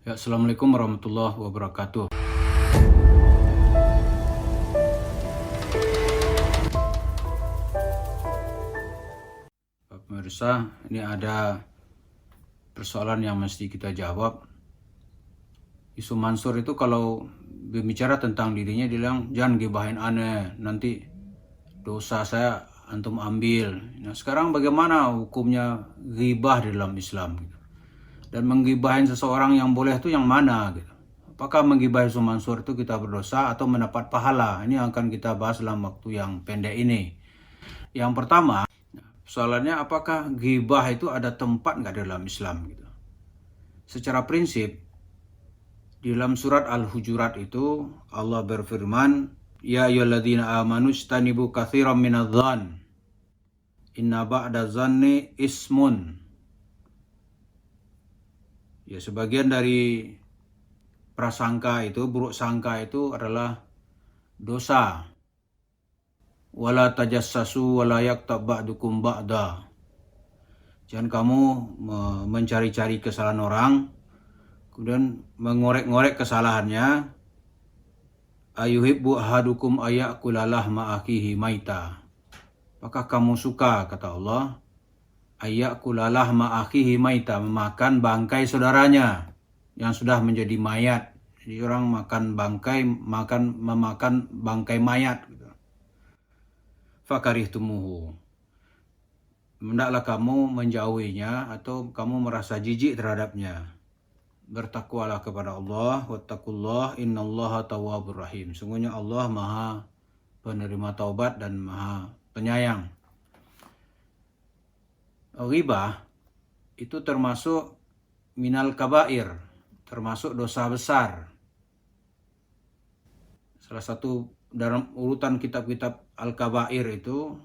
Ya, Assalamualaikum warahmatullahi wabarakatuh. Pak pemirsa, ini ada persoalan yang mesti kita jawab. Isu Mansur itu kalau berbicara tentang dirinya, dia bilang, jangan gibahin aneh, nanti dosa saya antum ambil. Nah, sekarang bagaimana hukumnya ghibah di dalam Islam? Gitu. Dan menggibahin seseorang yang boleh itu yang mana? Gitu. Apakah menggibahi Isu Mansur itu kita berdosa atau mendapat pahala? Ini yang akan kita bahas dalam waktu yang pendek ini. Yang pertama, soalannya apakah ghibah itu ada tempat nggak dalam Islam gitu. Secara prinsip di dalam surat Al-Hujurat itu Allah berfirman, ya ayyuhalladzina amanu istanibu katsiran minadh-dhann inna ba'da dzanni ismun. Ya, sebagian dari prasangka itu, buruk sangka itu adalah dosa. Wala tajassasu wala yaktab ba'dukum ba'da. Jangan kamu mencari-cari kesalahan orang, kemudian mengorek-ngorek kesalahannya. Ayuhibbu ahadukum ayakulalah ma'akihi maita. Apakah kamu suka, kata Allah, ayakulalah ma'akihi maita, memakan bangkai saudaranya yang sudah menjadi mayat. Jadi orang makan bangkai, memakan bangkai mayat. Fakarihtumuhu. Hendaklah kamu menjauhinya atau kamu merasa jijik terhadapnya. Bertakwalah kepada Allah, wattaqullah innallaha tawwabur rahim. Sungguhnya Allah Maha penerima taubat dan Maha penyayang. Ghibah itu termasuk minal kabair, termasuk dosa besar. Salah satu dalam urutan kitab-kitab Al-Kabair itu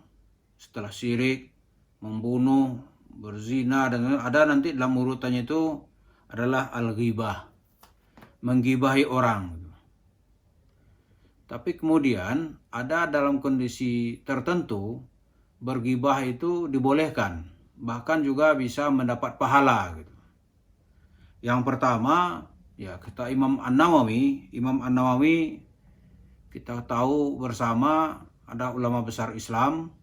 setelah syirik, membunuh, berzina, dan ada nanti dalam urutannya itu adalah al-ghibah, menggibahi orang. Tapi kemudian ada dalam kondisi tertentu bergibah itu dibolehkan, bahkan juga bisa mendapat pahala gitu. Yang pertama, ya kata Imam An-Nawawi kita tahu bersama, ada ulama besar Islam,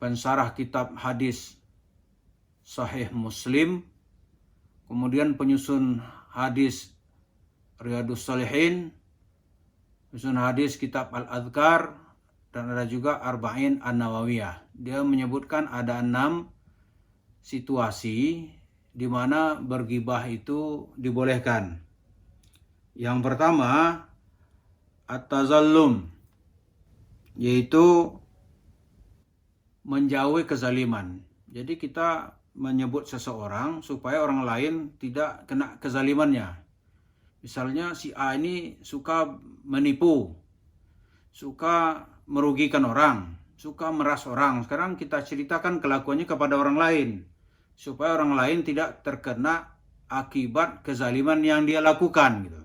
pensarah kitab hadis Sahih Muslim, kemudian penyusun hadis Riyadhus Shalihin, penyusun hadis kitab Al-Adhkar, dan ada juga Arba'in An-Nawawiyah. Dia menyebutkan ada 6 situasi di mana bergibah itu dibolehkan. Yang pertama, at-tazallum, yaitu menjauhi kezaliman. Jadi kita menyebut seseorang supaya orang lain tidak kena kezalimannya. Misalnya si A ini suka menipu, suka merugikan orang, suka meras orang. Sekarang kita ceritakan kelakuannya kepada orang lain, supaya orang lain tidak terkena akibat kezaliman yang dia lakukan gitu.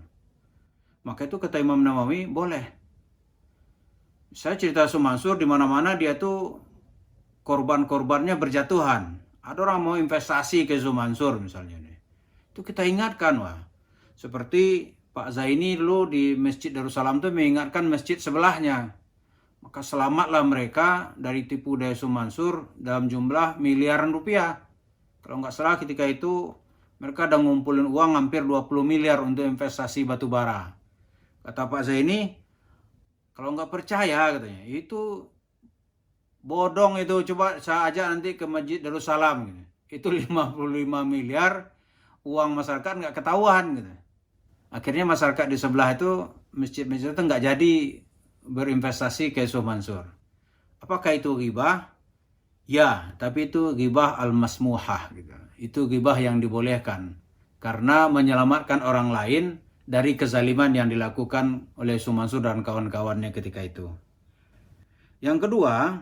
Maka itu kata Imam Nawawi boleh. Saya cerita Isu Mansur di mana-mana dia tuh korban-korbannya berjatuhan. Ada orang mau investasi ke Isu Mansur misalnya nih. Itu kita ingatkan, wah. Seperti Pak Zaini dulu di Masjid Darussalam tuh mengingatkan masjid sebelahnya. Maka selamatlah mereka dari tipu daya Isu Mansur dalam jumlah miliaran rupiah. Kalau nggak salah ketika itu mereka udah ngumpulin uang hampir 20 miliar untuk investasi batubara. Kata Pak Zaini, kalau nggak percaya katanya, itu bodong itu, coba saya ajak nanti ke Masjid Darussalam gitu. Itu 55 miliar uang masyarakat nggak ketahuan gitu. Akhirnya masyarakat di sebelah itu, masjid-masjid itu nggak jadi berinvestasi ke Isu Mansur. Apakah itu ghibah? Ya, tapi itu ghibah al-masmuhah gitu. Itu ghibah yang dibolehkan karena menyelamatkan orang lain dari kezaliman yang dilakukan oleh Isu Mansur dan kawan-kawannya ketika itu. Yang kedua,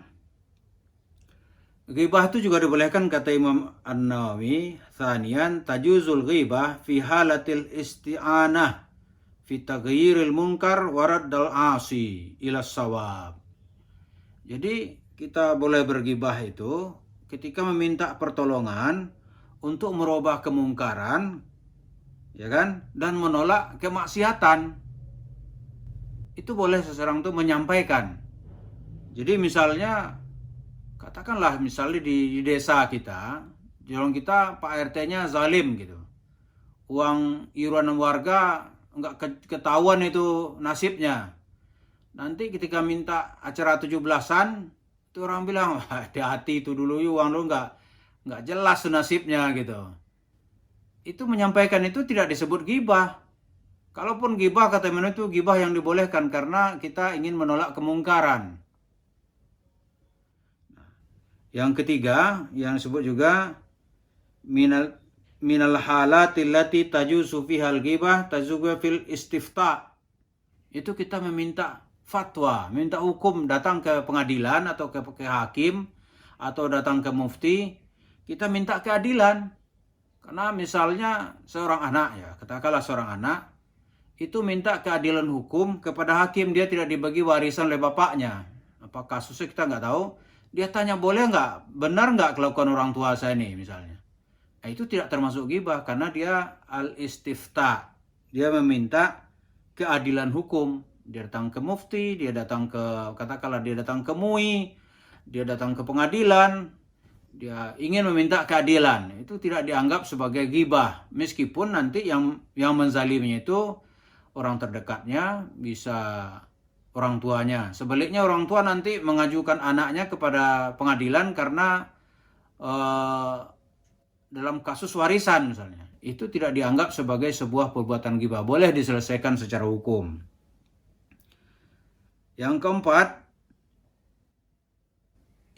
ghibah itu juga dibolehkan kata Imam An-Nawawi, thaniyan tajuzul ghibah fi halatil isti'anah fi taghyiril munkar waraddal asi ila sawab. Jadi kita boleh berghibah itu ketika meminta pertolongan untuk merubah kemungkaran, ya kan? Dan menolak kemaksiatan. Itu boleh seseorang tuh menyampaikan. Jadi misalnya, katakanlah misalnya di desa kita, orang kita Pak RT-nya zalim gitu. Uang iuran warga nggak ketahuan itu nasibnya. Nanti ketika minta acara 17-an, itu orang bilang, hati-hati itu dulu uang lu nggak jelas nasibnya gitu. Itu menyampaikan itu tidak disebut ghibah. Kalaupun ghibah kata Imam itu ghibah yang dibolehkan karena kita ingin menolak kemungkaran. Yang ketiga yang disebut juga minal halatil lati tajuzu fihal ghibah tajuzu fil istifta. Itu kita meminta fatwa, minta hukum, datang ke pengadilan atau ke hakim atau datang ke mufti, kita minta keadilan. Karena misalnya seorang anak, ya katakanlah seorang anak itu minta keadilan hukum kepada hakim, dia tidak dibagi warisan oleh bapaknya. Apa kasusnya kita nggak tahu. Dia tanya, boleh nggak, benar nggak kelakuan orang tua saya ini misalnya. Nah, itu tidak termasuk ghibah karena dia al-istifta. Dia meminta keadilan hukum. Dia datang ke mufti, dia datang ke, katakanlah dia datang ke MUI, dia datang ke pengadilan, dia ingin meminta keadilan. Itu tidak dianggap sebagai ghibah. Meskipun nanti yang menzaliminya itu orang terdekatnya, bisa orang tuanya. Sebaliknya orang tua nanti mengajukan anaknya kepada pengadilan karena dalam kasus warisan misalnya. Itu tidak dianggap sebagai sebuah perbuatan ghibah. Boleh diselesaikan secara hukum. Yang keempat,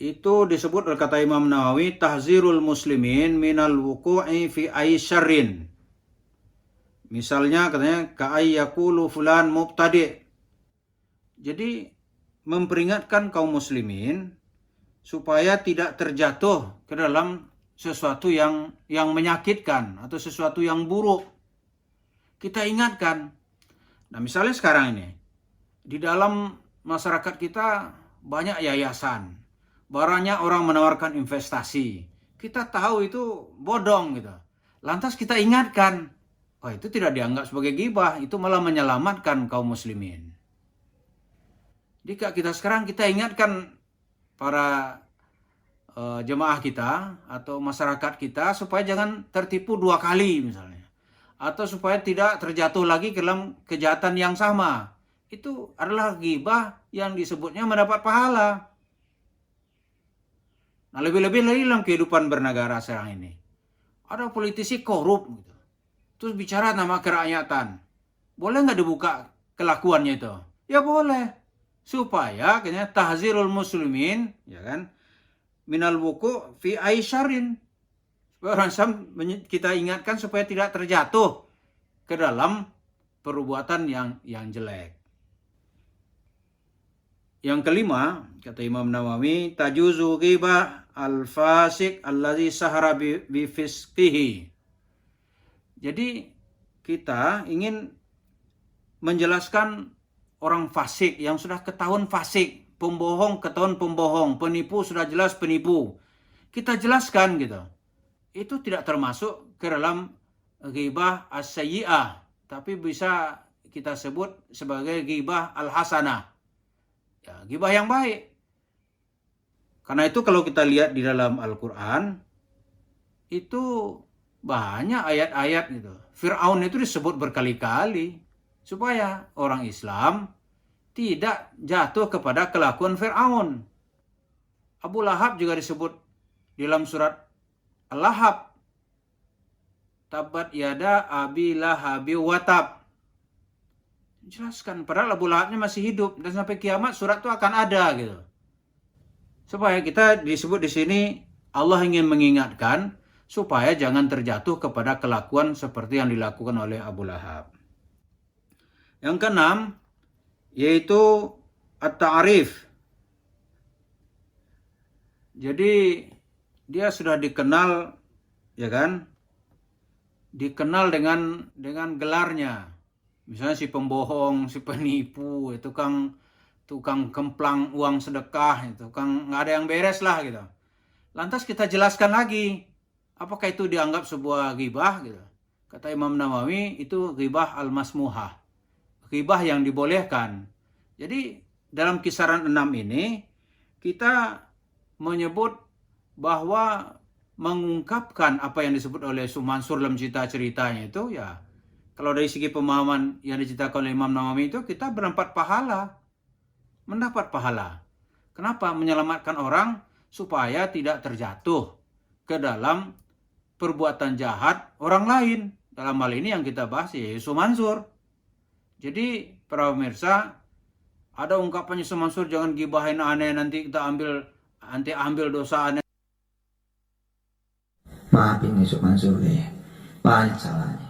itu disebut oleh kata Imam Nawawi, tahzirul muslimin minal wuku'i fi aisyarrin. Misalnya katanya, ka'ayyakulu fulan mubtadi'. Jadi memperingatkan kaum muslimin supaya tidak terjatuh ke dalam sesuatu yang menyakitkan atau sesuatu yang buruk. Kita ingatkan. Nah misalnya sekarang ini, di dalam masyarakat kita banyak yayasan, banyak orang menawarkan investasi. Kita tahu itu bodong gitu. Lantas kita ingatkan, oh itu tidak dianggap sebagai ghibah, itu malah menyelamatkan kaum muslimin. Jika kita sekarang kita ingatkan para jemaah kita atau masyarakat kita supaya jangan tertipu dua kali misalnya. Atau supaya tidak terjatuh lagi ke dalam kejahatan yang sama. Itu adalah ghibah yang disebutnya mendapat pahala. Nah lebih-lebih lagi dalam kehidupan bernegara sekarang ini. Ada politisi korup gitu. Terus bicara nama kerakyatan. Boleh nggak dibuka kelakuannya itu? Ya boleh. Supaya kayaknya tahzirul muslimin, ya kan? Minal wuku fi aisyarin. Supaya orang Islam kita ingatkan supaya tidak terjatuh ke dalam perbuatan yang jelek. Yang kelima, kata Imam Nawawi, tajuzu ghibah al-fasik allazi sahara bi fisqihi. Jadi kita ingin menjelaskan orang fasik yang sudah ketahuan fasik, pembohong ketahuan pembohong, penipu sudah jelas penipu. Kita jelaskan gitu. Itu tidak termasuk ke dalam ghibah as-sayyi'ah, tapi bisa kita sebut sebagai ghibah al-hasanah. Ya, ghibah yang baik. Karena itu kalau kita lihat di dalam Al-Quran, itu banyak ayat-ayat gitu. Fir'aun itu disebut berkali-kali supaya orang Islam tidak jatuh kepada kelakuan Fir'aun. Abu Lahab juga disebut di dalam surat Al-Lahab. Tabat yada abi lahabi watab. Jelaskan, padahal Abu Lahabnya masih hidup dan sampai kiamat surat itu akan ada gitu. Supaya kita disebut di sini Allah ingin mengingatkan supaya jangan terjatuh kepada kelakuan seperti yang dilakukan oleh Abu Lahab. Yang keenam yaitu at-ta'rif. Jadi dia sudah dikenal, ya kan? Dikenal dengan gelarnya. Misalnya si pembohong, si penipu, tukang kemplang uang sedekah, tukang nggak ada yang beres lah gitu. Lantas kita jelaskan lagi, apakah itu dianggap sebuah ghibah gitu? Kata Imam Nawawi itu ghibah al-masmuhah, ghibah yang dibolehkan. Jadi dalam kisaran 6 ini kita menyebut bahwa mengungkapkan apa yang disebut oleh Mansur dalam cerita-ceritanya itu, ya kalau dari segi pemahaman yang diceritakan oleh Imam Nawawi itu, kita mendapat pahala. Kenapa? Menyelamatkan orang supaya tidak terjatuh ke dalam perbuatan jahat orang lain. Dalam hal ini yang kita bahas ya Yusuf Mansur. Jadi para pemirsa, ada ungkapan Yusuf Mansur, jangan gibahin aneh, nanti kita ambil dosa aneh. Maafin Yusuf Mansur deh, banyak salahnya.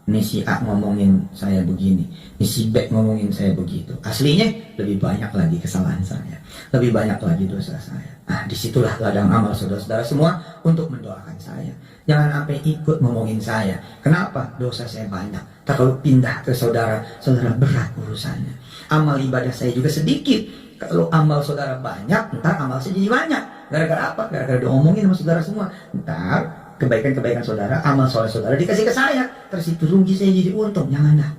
Ini si A ngomongin saya begini, ini si B ngomongin saya begitu. Aslinya lebih banyak lagi kesalahan saya, lebih banyak lagi dosa saya. Disitulah ladang amal saudara-saudara semua untuk mendoakan saya. Jangan sampai ikut ngomongin saya. Kenapa? Dosa saya banyak. Tak kalau pindah ke saudara berat urusannya. Amal ibadah saya juga sedikit. Kalau amal saudara banyak, ntar amal saya jadi banyak. Gara-gara apa? Gara-gara diomongin sama saudara semua. Ntar kebaikan-kebaikan saudara, amal soleh saudara dikasih ke saya, terus itu rugi saya jadi untung. Jangan dah.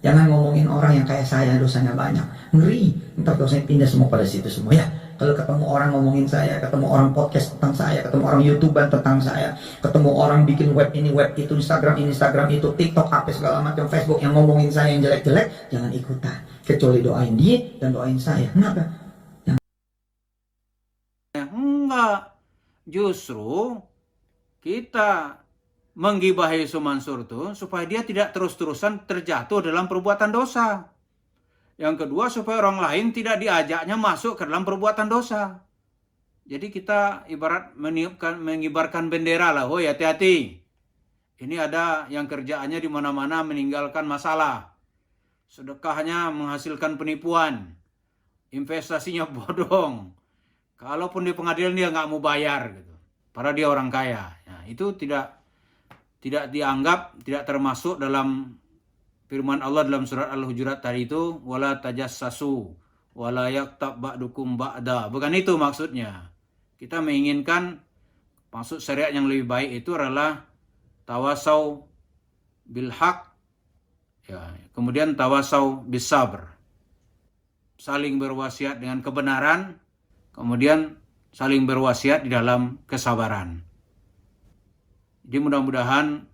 Jangan ngomongin orang yang kayak saya dosanya banyak, ngeri. Ntar dosanya pindah semua pada situ semua ya. Kalau ketemu orang ngomongin saya, ketemu orang podcast tentang saya, ketemu orang YouTuber tentang saya, ketemu orang bikin web ini web itu, Instagram itu, TikTok apa segala macam, Facebook yang ngomongin saya yang jelek-jelek, jangan ikutan. Kecuali doain dia dan doain saya. Kenapa? Enggak. Justru kita menggibahi Yusuf Mansur itu supaya dia tidak terus-terusan terjatuh dalam perbuatan dosa. Yang kedua, supaya orang lain tidak diajaknya masuk ke dalam perbuatan dosa. Jadi kita ibarat mengibarkan bendera lah, oh hati-hati. Ini ada yang kerjaannya di mana-mana meninggalkan masalah. Sedekahnya menghasilkan penipuan. Investasinya bodong. Kalaupun di pengadilan dia nggak mau bayar gitu. Padahal dia orang kaya. Nah, itu tidak dianggap, tidak termasuk dalam firman Allah dalam surat Al-Hujurat tadi itu, wala tajassasu wala yaktab ba'dukum ba'da. Bukan itu maksudnya. Kita menginginkan maksud syariat yang lebih baik itu adalah tawasau bil haq, ya, kemudian tawasau bis sabr. Saling berwasiat dengan kebenaran, kemudian saling berwasiat di dalam kesabaran. Jadi mudah-mudahan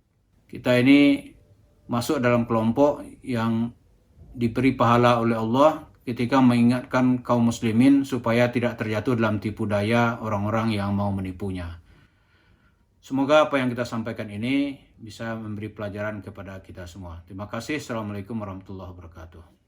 kita ini masuk dalam kelompok yang diberi pahala oleh Allah ketika mengingatkan kaum muslimin supaya tidak terjatuh dalam tipu daya orang-orang yang mau menipunya. Semoga apa yang kita sampaikan ini bisa memberi pelajaran kepada kita semua. Terima kasih. Assalamualaikum warahmatullahi wabarakatuh.